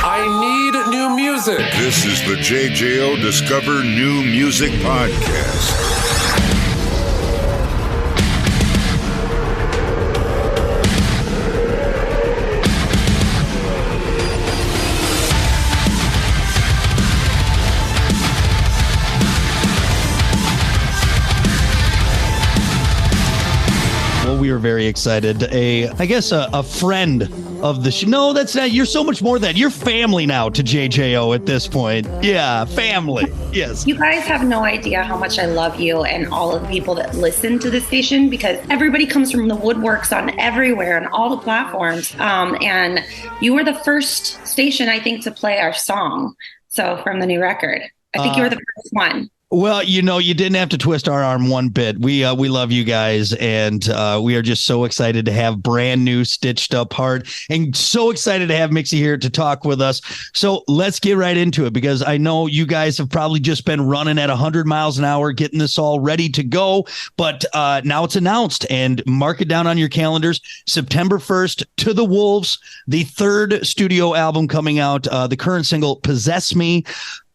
I need new music. This is the JJO Discover New Music Podcast. We were very excited. A friend of the show. No, that's not. You're so much more than that. You're family now to JJO at this point. Yeah, family. Yes. You guys have no idea how much I love you and all of the people that listen to the station, because everybody comes from the woodworks on everywhere and all the platforms. And you were the first station, I think, to play our song. So from the new record, I think you were the first one. Well, you didn't have to twist our arm one bit. We love you guys, and we are just so excited to have brand new Stitched Up Heart, and so excited to have Mixi here to talk with us. So let's get right into it, because I know you guys have probably just been running at 100 miles an hour, getting this all ready to go. But now it's announced, and mark it down on your calendars. September 1st, To the Wolves, the third studio album coming out, the current single, Possess Me.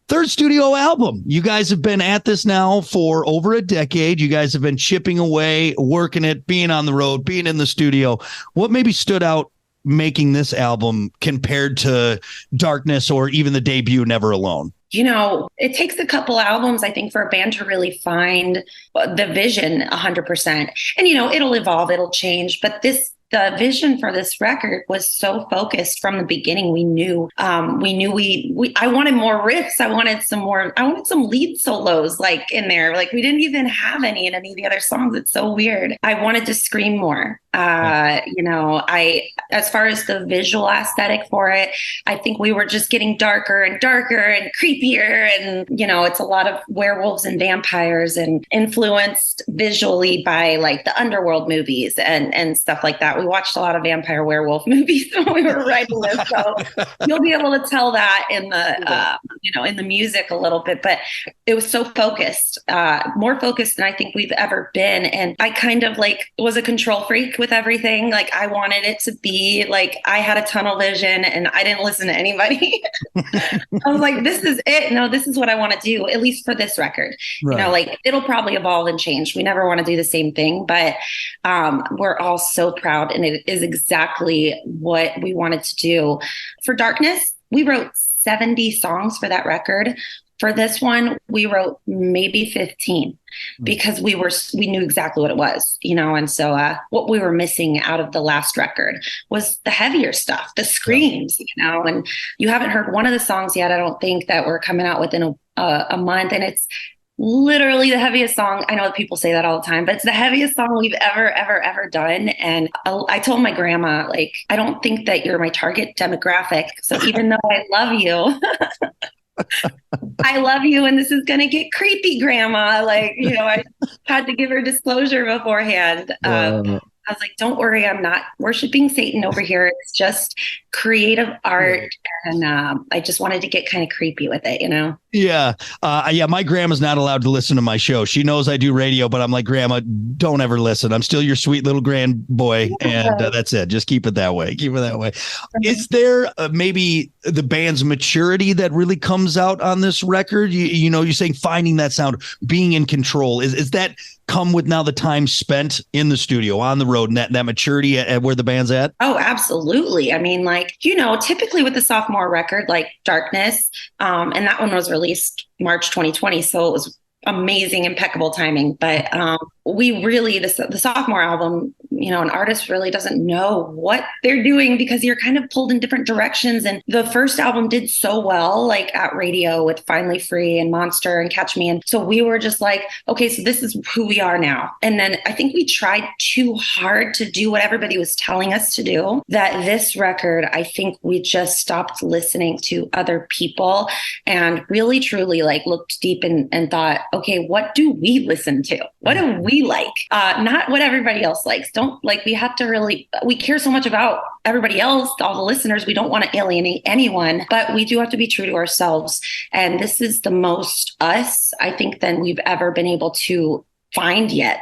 Third studio album. You guys have been at this now for over a decade. You guys have been chipping away, working it, being on the road, being in the studio. What maybe stood out making this album compared to Darkness or even the debut Never Alone? It takes a couple albums, I think, for a band to really find the vision 100%. And, it'll evolve, it'll change. But the vision for this record was so focused from the beginning. We knew I wanted more riffs. I wanted some lead solos in there. We didn't even have any in any of the other songs. It's so weird. I wanted to scream more. As far as the visual aesthetic for it, I think we were just getting darker and darker and creepier. And, it's a lot of werewolves and vampires and influenced visually by the underworld movies and stuff like that. We watched a lot of vampire werewolf movies when we were writing this. So you'll be able to tell that in the, in the music a little bit, but it was so focused, more focused than I think we've ever been. And I kind of was a control freak with everything. I wanted it to be I had a tunnel vision and I didn't listen to anybody. I was like, this is it. No, this is what I want to do, at least for this record. Right. It'll probably evolve and change. We never want to do the same thing, but we're all so proud, and it is exactly what we wanted to do. For Darkness, we wrote 70 songs for that record. For this one, we wrote maybe 15 because we knew exactly what it was, and so what we were missing out of the last record was the heavier stuff, the screams, and you haven't heard one of the songs yet, I don't think, that we're coming out within a month, and it's literally the heaviest song. I know that people say that all the time, but it's the heaviest song we've ever done. And I told my grandma, I don't think that you're my target demographic. So even though I love you, I love you, and this is going to get creepy, Grandma. I had to give her disclosure beforehand. I was like, don't worry, I'm not worshiping Satan over here. It's just creative art. And I just wanted to get kind of creepy with it, Yeah. My grandma's not allowed to listen to my show. She knows I do radio, but I'm like, Grandma, don't ever listen. I'm still your sweet little grand boy. And that's it. Just keep it that way. Keep it that way. Is there maybe the band's maturity that really comes out on this record? You're saying finding that sound, being in control. Is that come with now the time spent in the studio, on the road, and that maturity at where the band's at? Oh, absolutely. I mean, typically with the sophomore record, like Darkness, and that one was released March 2020. So it was amazing, impeccable timing. But we really, the sophomore album, an artist really doesn't know what they're doing because you're kind of pulled in different directions. And the first album did so well, at radio with Finally Free and Monster and Catch Me. And so we were just okay, so this is who we are now. And then I think we tried too hard to do what everybody was telling us to do, that this record, I think we just stopped listening to other people and really, truly looked deep and thought, okay, what do we listen to? What do we like? Not what everybody else likes. We have to really, we care so much about everybody else, all the listeners. We don't want to alienate anyone, but we do have to be true to ourselves. And this is the most us, I think, than we've ever been able to find yet,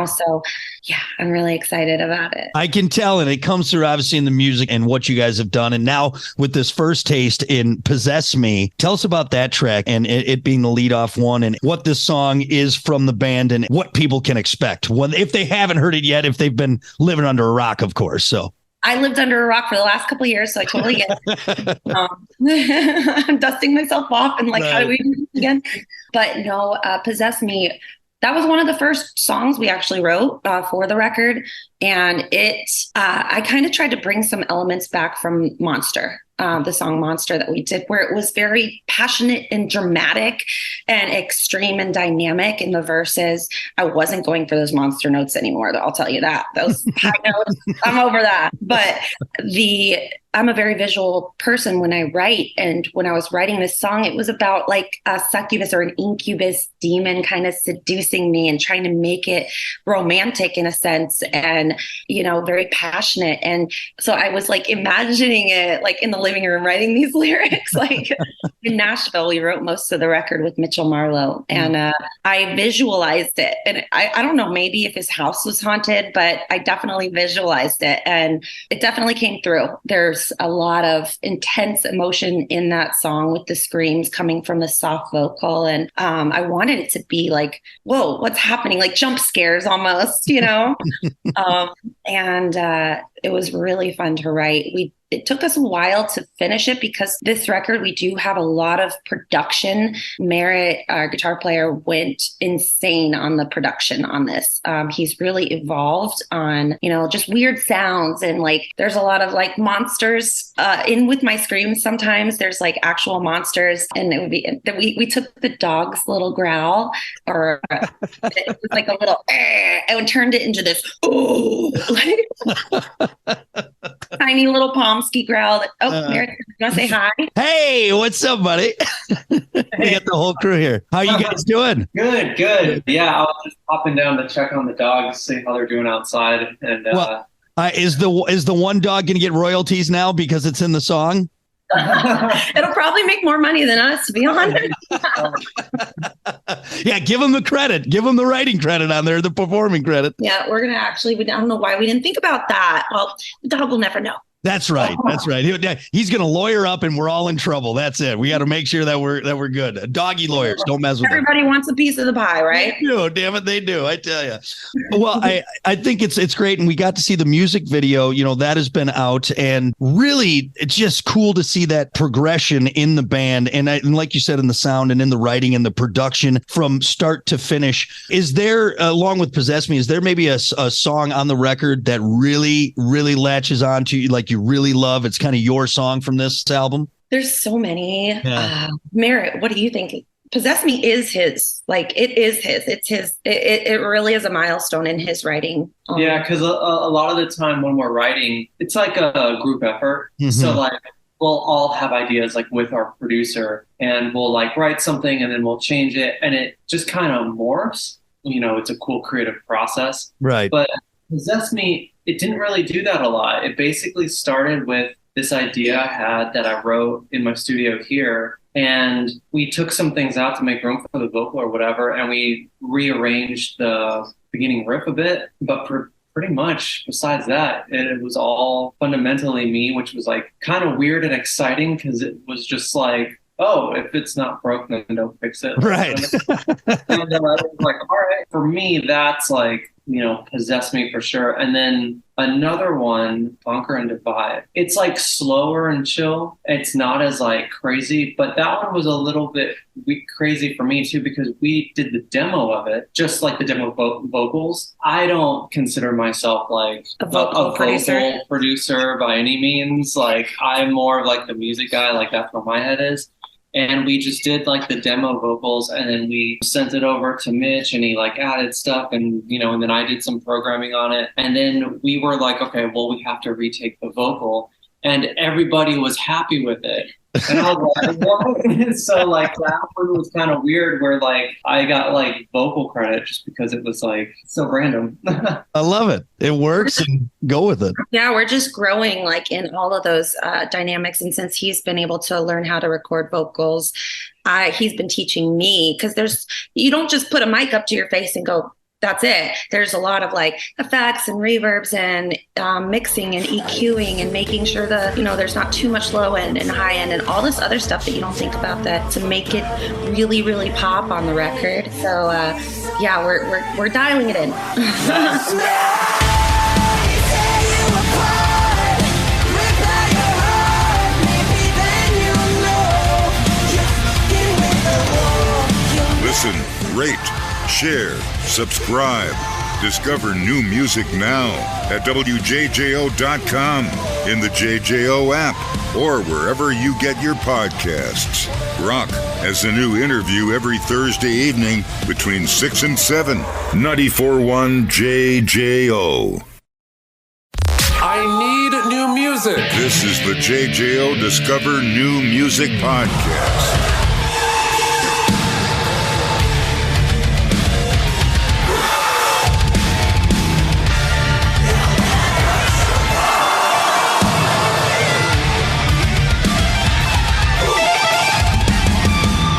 So yeah, I'm really excited about it. I can tell, and it comes through obviously in the music and what you guys have done. And now with this first taste in Possess Me, tell us about that track and it being the lead off one and what this song is from the band and what people can expect if they haven't heard it yet, if they've been living under a rock, of course. So I lived under a rock for the last couple of years, so I totally get it. I'm dusting myself off and how do we do this again? But no, Possess Me, that was one of the first songs we actually wrote for the record. And I kind of tried to bring some elements back from Monster, the song Monster that we did, where it was very passionate and dramatic and extreme and dynamic in the verses. I wasn't going for those monster notes anymore, though, I'll tell you that. Those high notes, I'm over that. But I'm a very visual person when I write. And when I was writing this song, it was about like a succubus or an incubus demon kind of seducing me and trying to make it romantic in a sense and, very passionate. And so I was like imagining it like in the living room, writing these lyrics. Like in Nashville, we wrote most of the record with Mitchell Marlowe and I visualized it. And I don't know, maybe if his house was haunted, but I definitely visualized it and it definitely came through. There's a lot of intense emotion in that song with the screams coming from the soft vocal. And I wanted it to be like, whoa, what's happening? Like jump scares almost, and it was really fun to write. It took us a while to finish it because this record, we do have a lot of production. Merrit, our guitar player, went insane on the production on this. He's really evolved on, just weird sounds. And there's a lot of monsters in with my screams. Sometimes there's actual monsters. And it would be, we took the dog's little growl or it was like a little, and turned it into this, tiny little Pomsky growl. Merrit, you want to say hi? Hey, what's up, buddy? We got the whole crew here. How you guys doing? Good. Yeah, I was just popping down to check on the dogs, see how they're doing outside. And is the one dog going to get royalties now because it's in the song? It'll probably make more money than us, to be honest. Yeah, give them the credit. Give them the writing credit on there, the performing credit. Yeah, we're going to I don't know why we didn't think about that. Well, the dog will never know. That's right. He's going to lawyer up and we're all in trouble. That's it. We got to make sure that we're good. Doggy lawyers, don't mess with Everybody wants a piece of the pie, right? They do. Damn it, they do. I tell you. Well, I think it's great. And we got to see the music video, that has been out. And really, it's just cool to see that progression in the band. And like you said, in the sound and in the writing and the production from start to finish. Is there, along with Possess Me, is there maybe a song on the record that really, really latches on to you, like you really love? It's kind of your song from this album. There's so many. Yeah. Merrit, what do you think? Possess Me is his. It is his. It's his. It really is a milestone in his writing. Yeah, because a lot of the time when we're writing, it's like a group effort. Mm-hmm. So we'll all have ideas with our producer, and we'll write something, and then we'll change it, and it just kind of morphs. It's a cool creative process. Right. But Possess Me, it didn't really do that a lot. It basically started with this idea I had that I wrote in my studio here. And we took some things out to make room for the vocal or whatever. And we rearranged the beginning riff a bit. But pretty much besides that, it was all fundamentally me, which was kind of weird and exciting because it was just oh, if it's not broken, then don't fix it. Right. And I was all right, for me, that's Possess Me for sure. And then another one, Conquer and Divide. It's slower and chill. It's not as crazy, but that one was a little bit crazy for me too, because we did the demo of it, just the demo vocals. I don't consider myself a vocal producer by any means. I'm more of the music guy, that's where my head is. And we just did the demo vocals, and then we sent it over to Mitch, and he added stuff, and and then I did some programming on it. And then we were okay, well, we have to retake the vocal, and everybody was happy with it. And I was what? So that one was kind of weird, where I got vocal credit just because it was so random. I love it. It works, and go with it. Yeah, we're just growing in all of those dynamics. And since he's been able to learn how to record vocals, he's been teaching me, because you don't just put a mic up to your face and go, that's it. There's a lot of like effects and reverbs and mixing and EQing and making sure that, there's not too much low end and high end and all this other stuff that you don't think about that to make it really, really pop on the record. So yeah, we're dialing it in. Listen, rate, share, subscribe. Discover new music now at WJJO.com, in the JJO app, or wherever you get your podcasts. Rock has a new interview every Thursday evening between 6 and 7. 94.1 JJO. I need new music. This is the JJO Discover New Music Podcast.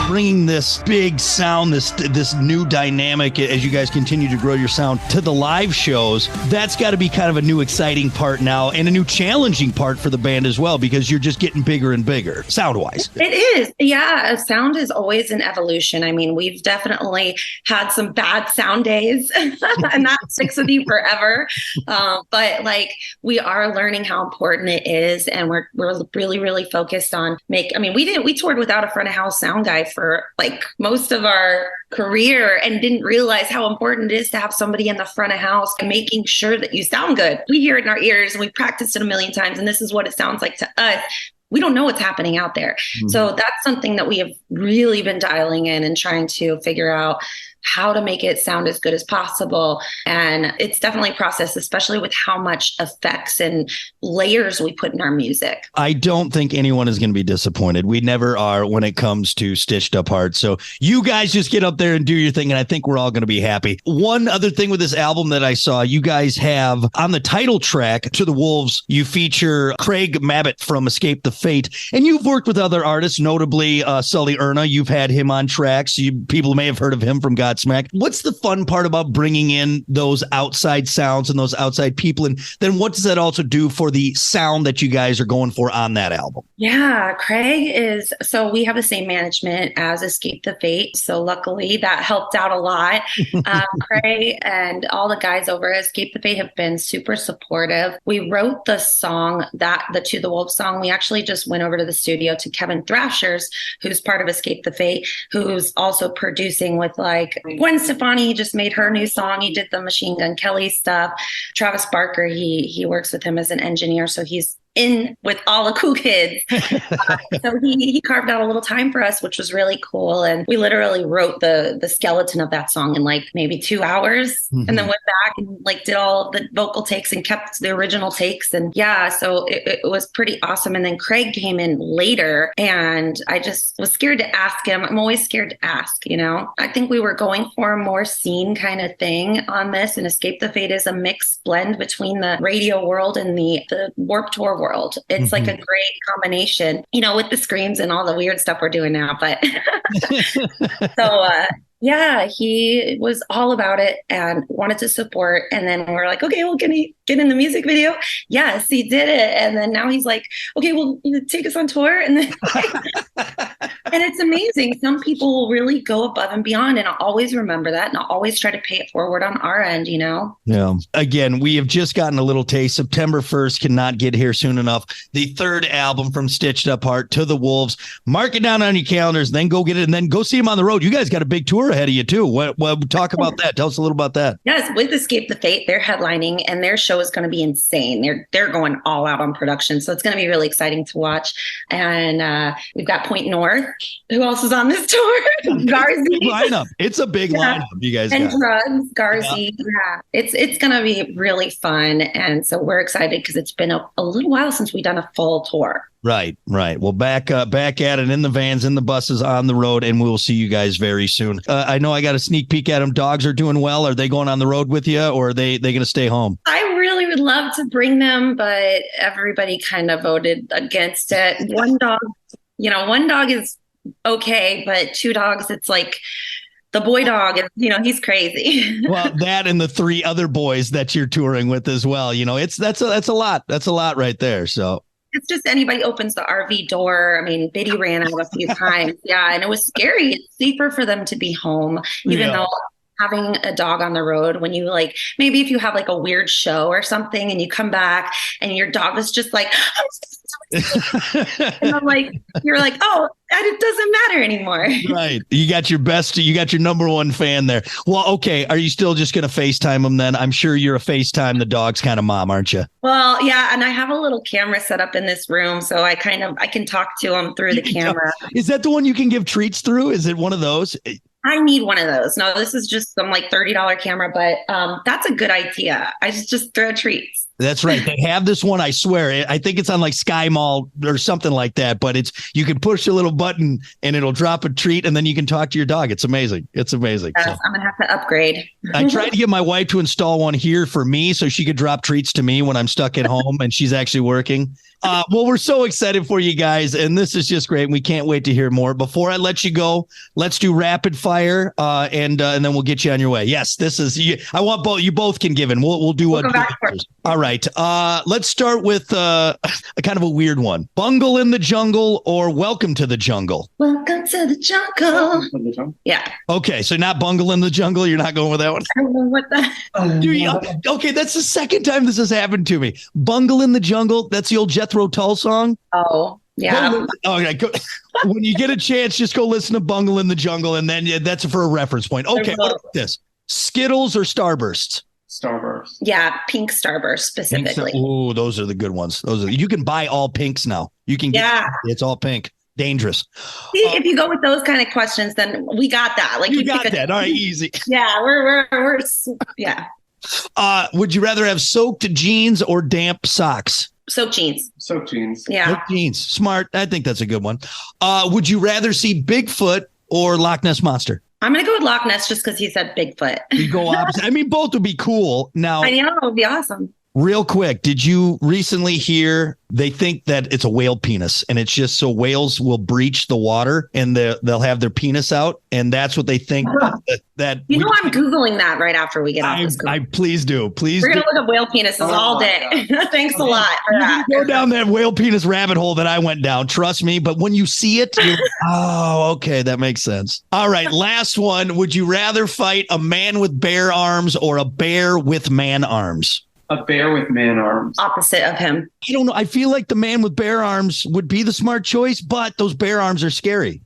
Bringing this big sound, this new dynamic as you guys continue to grow your sound to the live shows, that's got to be kind of a new exciting part now and a new challenging part for the band as well, because you're just getting bigger and bigger sound-wise. It is. Yeah. Sound is always an evolution. I mean, we've definitely had some bad sound days and that sticks with you forever. But like, we are learning how important it is. And we're really, really focused on we toured without a front of house sound guy for like most of our career and didn't realize how important it is to have somebody in the front of house and making sure that you sound good. We hear it in our ears and we practiced it a million times and this is what it sounds like to us. We don't know what's happening out there. Mm-hmm. So that's something that we have really been dialing in and trying to figure out how to make it sound as good as possible. And it's definitely a process, especially with how much effects and layers we put in our music. I don't think anyone is going to be disappointed. We never are when it comes to Stitched Up Heart. So you guys just get up there and do your thing. And I think we're all going to be happy. One other thing with this album that I saw, you guys have on the title track, To the Wolves, you feature Craig Mabbitt from Escape the Fate. And you've worked with other artists, notably Sully Erna. You've had him on tracks. People may have heard of him from Godsmack. What's the fun part about bringing in those outside sounds and those outside people? And then what does that also do for the sound that you guys are going for on that album? Yeah, so we have the same management as Escape the Fate. So luckily that helped out a lot. Craig and all the guys over at Escape the Fate have been super supportive. We wrote the song, the To the Wolves song. We actually just went over to the studio to Kevin Thrasher's, who's part of Escape the Fate, who's also producing with like Gwen Stefani. He just made her new song. He did the Machine Gun Kelly stuff. Travis Barker, he works with him as an engineer. So he's in with all the cool kids. So he carved out a little time for us, which was really cool. And we literally wrote the skeleton of that song in like maybe 2 hours, and then went back and like did all the vocal takes and kept the original takes. And yeah, so it was pretty awesome. And then Craig came in later and I just was scared to ask him. I'm always scared to ask, I think we were going for a more scene kind of thing on this, and Escape the Fate is a mixed blend between the radio world and the Warped Tour world. It's like a great combination, with the screams and all the weird stuff we're doing now. But so yeah, he was all about it and wanted to support. And then we're like, okay, well, can he get in the music video? Yes, he did it. And then now he's like, okay, well, take us on tour. And then and it's amazing. Some people will really go above and beyond. And I'll always remember that. And I'll always try to pay it forward on our end, Yeah. Again, we have just gotten a little taste. September 1st cannot get here soon enough. The third album from Stitched Up Heart, To the Wolves. Mark it down on your calendars, then go get it, and then go see him on the road. You guys got a big tour ahead of you too. Talk about that. Tell us a little about that. Yes, with Escape the Fate, they're headlining, and their show is going to be insane. They're going all out on production, so it's going to be really exciting to watch. And we've got Point North. Who else is on this tour? Garzy. Lineup. It's a big lineup. You guys and got. Drugs, Garzy. Yeah, it's going to be really fun, and so we're excited because it's been a little while since we've done a full tour. Right. Well, back at it in the vans, in the buses, on the road, and we'll see you guys very soon. I know I got a sneak peek at them. Dogs are doing well. Are they going on the road with you, or are they going to stay home? I really would love to bring them, but everybody kind of voted against it. One dog is okay, but two dogs, it's like The boy dog is, he's crazy. Well, that and the 3 other boys that you're touring with as well. That's a lot. That's a lot right there. So it's just anybody opens the RV door. I mean, Biddy ran out a few times. Yeah. And it was scary. It's safer for them to be home, even though having a dog on the road, when you maybe if you have a weird show or something and you come back and your dog is just like, and I'm you're oh, it doesn't matter anymore. Right. You got your number one fan there. Well, okay. Are you still just going to FaceTime them then? I'm sure you're a FaceTime the dog's kind of mom, aren't you? Well, yeah. And I have a little camera set up in this room. So I can talk to them through the camera. Is that the one you can give treats through? Is it one of those? I need one of those. No, this is just some $30 camera, but that's a good idea. I just throw treats. That's right. They have this one, I swear. I think it's on Sky Mall or something like that, but you can push a little button and it'll drop a treat and then you can talk to your dog. It's amazing. It's amazing. Yes, I'm going to have to upgrade. I tried to get my wife to install one here for me so she could drop treats to me when I'm stuck at home and she's actually working. Well, we're so excited for you guys, and this is just great. We can't wait to hear more. Before I let you go, let's do rapid fire, and then we'll get you on your way. Yes, this is. I want both. You both can give in. We'll do we'll a. All right. Let's start with a kind of a weird one. Bungle in the Jungle or Welcome to the Jungle. Welcome to the jungle. Yeah. Okay, so not Bungle in the Jungle. You're not going with that one. I don't know what that. Okay, that's the second time this has happened to me. Bungle in the Jungle. That's the old Jethro Tull song. Oh, yeah. Okay. When you get a chance, just go listen to Bungle in the Jungle, and then that's for a reference point. Okay, what about this? Skittles or Starbursts? Starburst. Yeah, pink Starburst specifically. Oh, those are the good ones. You can buy all pinks now. You can get it's all pink. Dangerous. See, if you go with those kind of questions, then we got that. You got that. All right, easy. Yeah, we're yeah. Would you rather have soaked jeans or damp socks? Soaked jeans. Soaked jeans. Yeah. Soaked jeans. Smart. I think that's a good one. Would you rather see Bigfoot or Loch Ness Monster? I'm going to go with Loch Ness just because he said Bigfoot. You go opposite. I mean, both would be cool. Now, I know. It would be awesome. Real quick, did you recently hear they think that it's a whale penis and it's just so whales will breach the water and they'll have their penis out, and that's what they think that I'm Googling that right after we get off this. Please do. We're gonna look at whale penises all day. Thanks a lot for that. Go down that whale penis rabbit hole that I went down, trust me, but when you see it, oh, okay, that makes sense. All right, last one. Would you rather fight a man with bear arms or a bear with man arms? A bear with man arms. Opposite of him. I don't know. I feel like the man with bear arms would be the smart choice, but those bear arms are scary,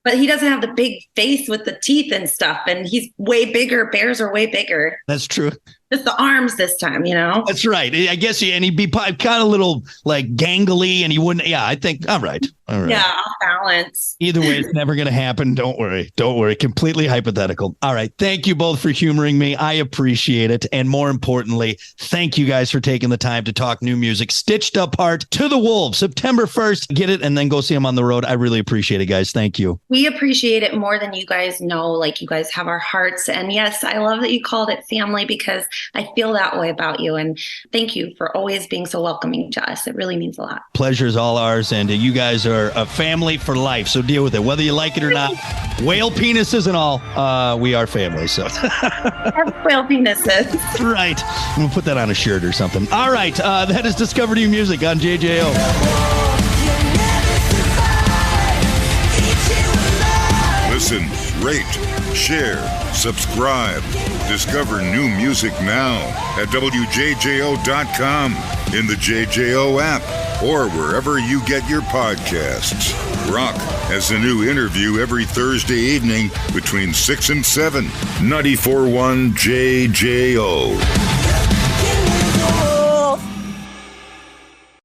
But he doesn't have the big face with the teeth and stuff, and he's way bigger. Bears are way bigger. That's true. Just the arms this time, That's right. I guess, and he'd be kind of a little gangly, and he wouldn't. Yeah, I think. All right. Yeah, off balance. Either way, it's never going to happen. Don't worry. Completely hypothetical. All right. Thank you both for humoring me. I appreciate it. And more importantly, thank you guys for taking the time to talk new music. Stitched Up Heart to the Wolves, September 1st. Get it and then go see them on the road. I really appreciate it, guys. Thank you. We appreciate it more than you guys know. You guys have our hearts. And yes, I love that you called it family because I feel that way about you. And thank you for always being so welcoming to us. It really means a lot. Pleasure is all ours. And you guys are a family for life. So deal with it, whether you like it or not. Whale penises and all. We are family. So whale penises. Right. I'm going to put that on a shirt or something. All right. That is Discover New Music on JJO. Listen, rate, share, subscribe. Discover new music now at WJJO.com, in the JJO app, or wherever you get your podcasts. Rock has a new interview every Thursday evening between 6 and 7. 94.1 JJO.